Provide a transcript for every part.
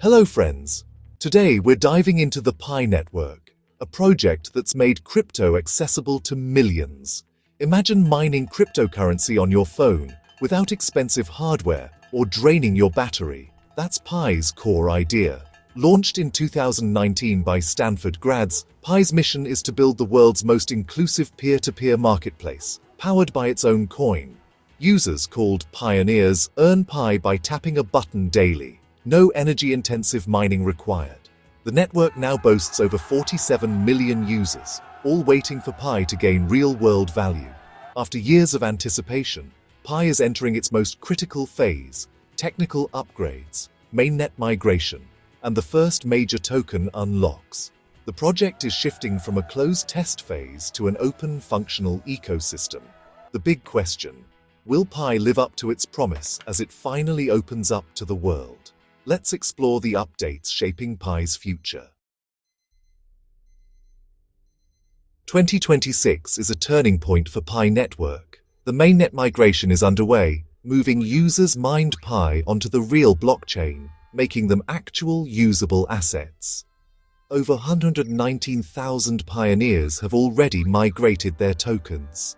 Hello friends! Today we're diving into the Pi network, a project that's made crypto accessible to millions. Imagine mining cryptocurrency on your phone without expensive hardware or draining your battery. That's Pi's core idea. Launched in 2019 by Stanford grads, Pi's mission is to build the world's most inclusive peer-to-peer marketplace, powered by its own coin. Users, called pioneers, earn Pi by tapping a button daily. No energy-intensive mining required. The network now boasts over 47 million users, all waiting for Pi to gain real-world value. After years of anticipation, Pi is entering its most critical phase: technical upgrades, mainnet migration, and the first major token unlocks. The project is shifting from a closed test phase to an open, functional ecosystem. The big question: will Pi live up to its promise as it finally opens up to the world? Let's explore the updates shaping Pi's future. 2026 is a turning point for Pi network. The mainnet migration is underway, moving users' mined Pi onto the real blockchain, making them actual usable assets. Over 119,000 pioneers have already migrated their tokens.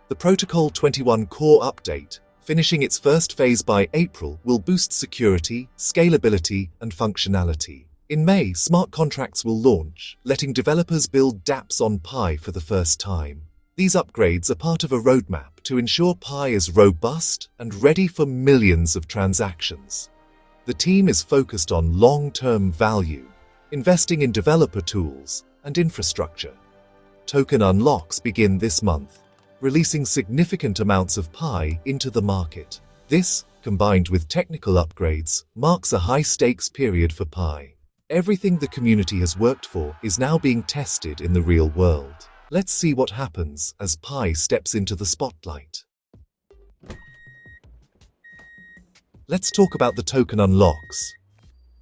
The Protocol 21 core update, finishing its first phase by April, will boost security, scalability, and functionality. In May, smart contracts will launch, letting developers build dApps on Pi for the first time. These upgrades are part of a roadmap to ensure Pi is robust and ready for millions of transactions. The team is focused on long-term value, investing in developer tools and infrastructure. Token unlocks begin this month, releasing significant amounts of Pi into the market. This, combined with technical upgrades, marks a high-stakes period for Pi. Everything the community has worked for is now being tested in the real world. Let's see what happens as Pi steps into the spotlight. Let's talk about the token unlocks,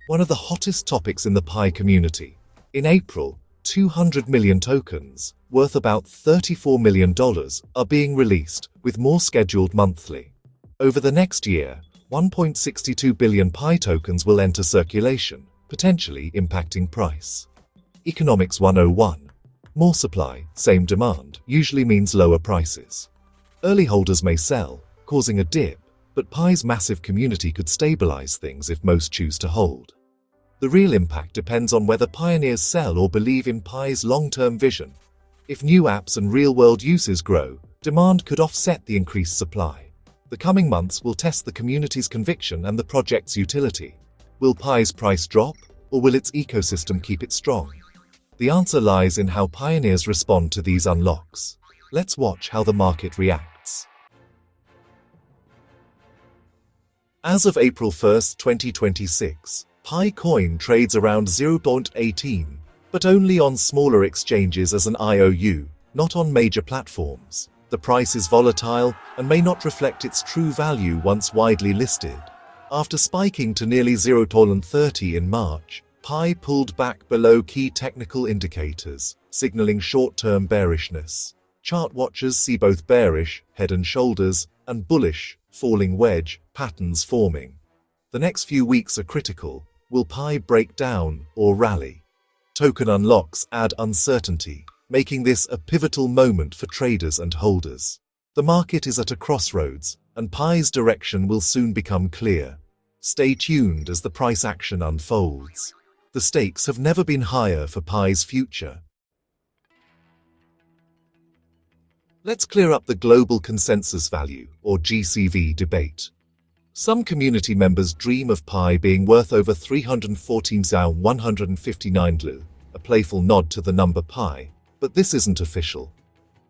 one of the hottest topics in the Pi community. In April, 200 million tokens, worth about $34 million, are being released, with more scheduled monthly. Over the next year, 1.62 billion Pi tokens will enter circulation, potentially impacting price. Economics 101. More supply, same demand, usually means lower prices. Early holders may sell, causing a dip, but Pi's massive community could stabilize things if most choose to hold. The real impact depends on whether pioneers sell or believe in Pi's long-term vision. If new apps and real-world uses grow, demand could offset the increased supply. The coming months will test the community's conviction and the project's utility. Will Pi's price drop, or will its ecosystem keep it strong? The answer lies in how pioneers respond to these unlocks. Let's watch how the market reacts. As of April 1, 2026, Pi coin trades around 0.18, but only on smaller exchanges as an IOU, not on major platforms. The price is volatile and may not reflect its true value once widely listed. After spiking to nearly 0.30 in March, Pi pulled back below key technical indicators, signaling short-term bearishness. Chart watchers see both bearish, head and shoulders, and bullish, falling wedge, patterns forming. The next few weeks are critical. Will Pi break down or rally? Token unlocks add uncertainty, making this a pivotal moment for traders and holders. The market is at a crossroads, and Pi's direction will soon become clear. Stay tuned as the price action unfolds. The stakes have never been higher for Pi's future. Let's clear up the global consensus value, or GCV, debate. Some community members dream of Pi being worth over 314,159 LU, a playful nod to the number Pi, but this isn't official.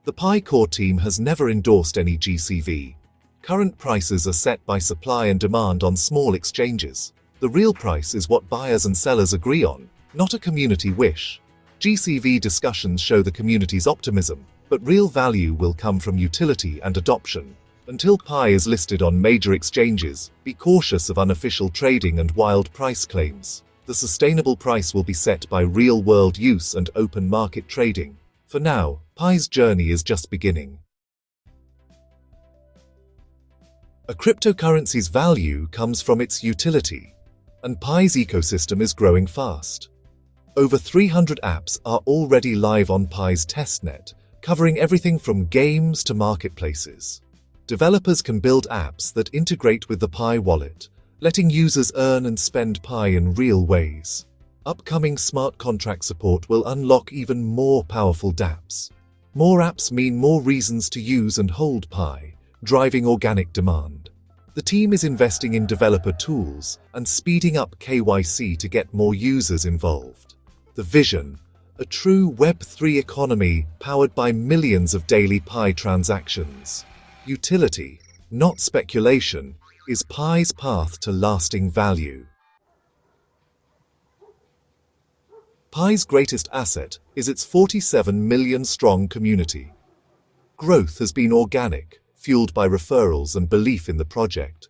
The Pi core team has never endorsed any GCV. Current prices are set by supply and demand on small exchanges. The real price is what buyers and sellers agree on, not a community wish. GCV discussions show the community's optimism, but real value will come from utility and adoption. Until Pi is listed on major exchanges, be cautious of unofficial trading and wild price claims. The sustainable price will be set by real-world use and open market trading. For now, Pi's journey is just beginning. A cryptocurrency's value comes from its utility. and Pi's ecosystem is growing fast. Over 300 apps are already live on Pi's testnet, covering everything from games to marketplaces. Developers can build apps that integrate with the Pi wallet, letting users earn and spend Pi in real ways. Upcoming smart contract support will unlock even more powerful dApps. More apps mean more reasons to use and hold Pi, driving organic demand. The team is investing in developer tools and speeding up KYC to get more users involved. The vision: a true Web3 economy powered by millions of daily Pi transactions. Utility, not speculation, is Pi's path to lasting value. Pi's greatest asset is its 47 million-strong community. Growth has been organic, fueled by referrals and belief in the project.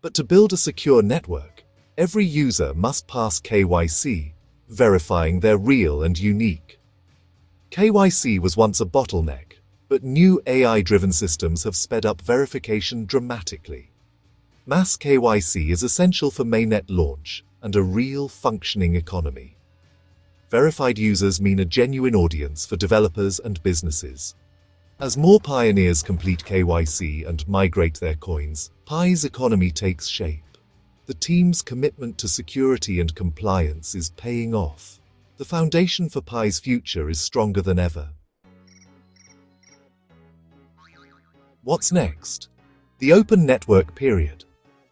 But to build a secure network, every user must pass KYC, verifying they're real and unique. KYC was once a bottleneck, but new AI-driven systems have sped up verification dramatically. Mass KYC is essential for mainnet launch and a real functioning economy. Verified users mean a genuine audience for developers and businesses. As more pioneers complete KYC and migrate their coins, Pi's economy takes shape. The team's commitment to security and compliance is paying off. The foundation for Pi's future is stronger than ever. What's next? The open network period.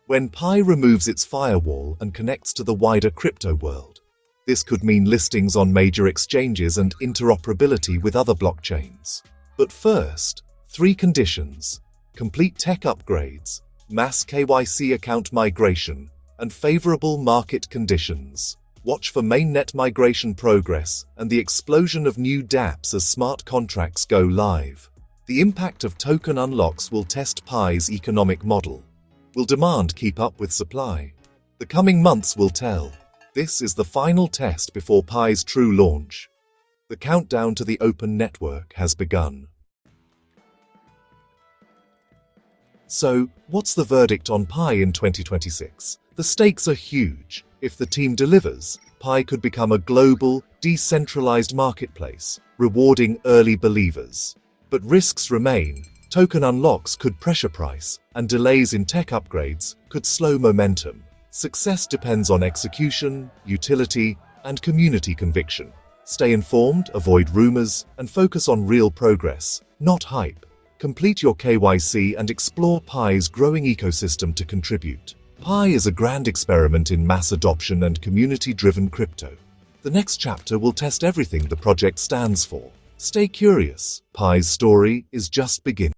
When Pi removes its firewall and connects to the wider crypto world. This could mean listings on major exchanges and interoperability with other blockchains. But first, 3 conditions: complete tech upgrades, mass KYC account migration, and favorable market conditions. Watch for mainnet migration progress and the explosion of new dApps as smart contracts go live. The impact of token unlocks will test Pi's economic model. Will demand keep up with supply? The coming months will tell. This is the final test before Pi's true launch. The countdown to the open network has begun. So, what's the verdict on Pi in 2026? The stakes are huge. If the team delivers, Pi could become a global, decentralized marketplace, rewarding early believers. But risks remain. Token unlocks could pressure price, and delays in tech upgrades could slow momentum. Success depends on execution, utility, and community conviction. Stay informed, avoid rumors, and focus on real progress, not hype. Complete your KYC and explore Pi's growing ecosystem to contribute. Pi is a grand experiment in mass adoption and community-driven crypto. The next chapter will test everything the project stands for. Stay curious. Pi's story is just beginning.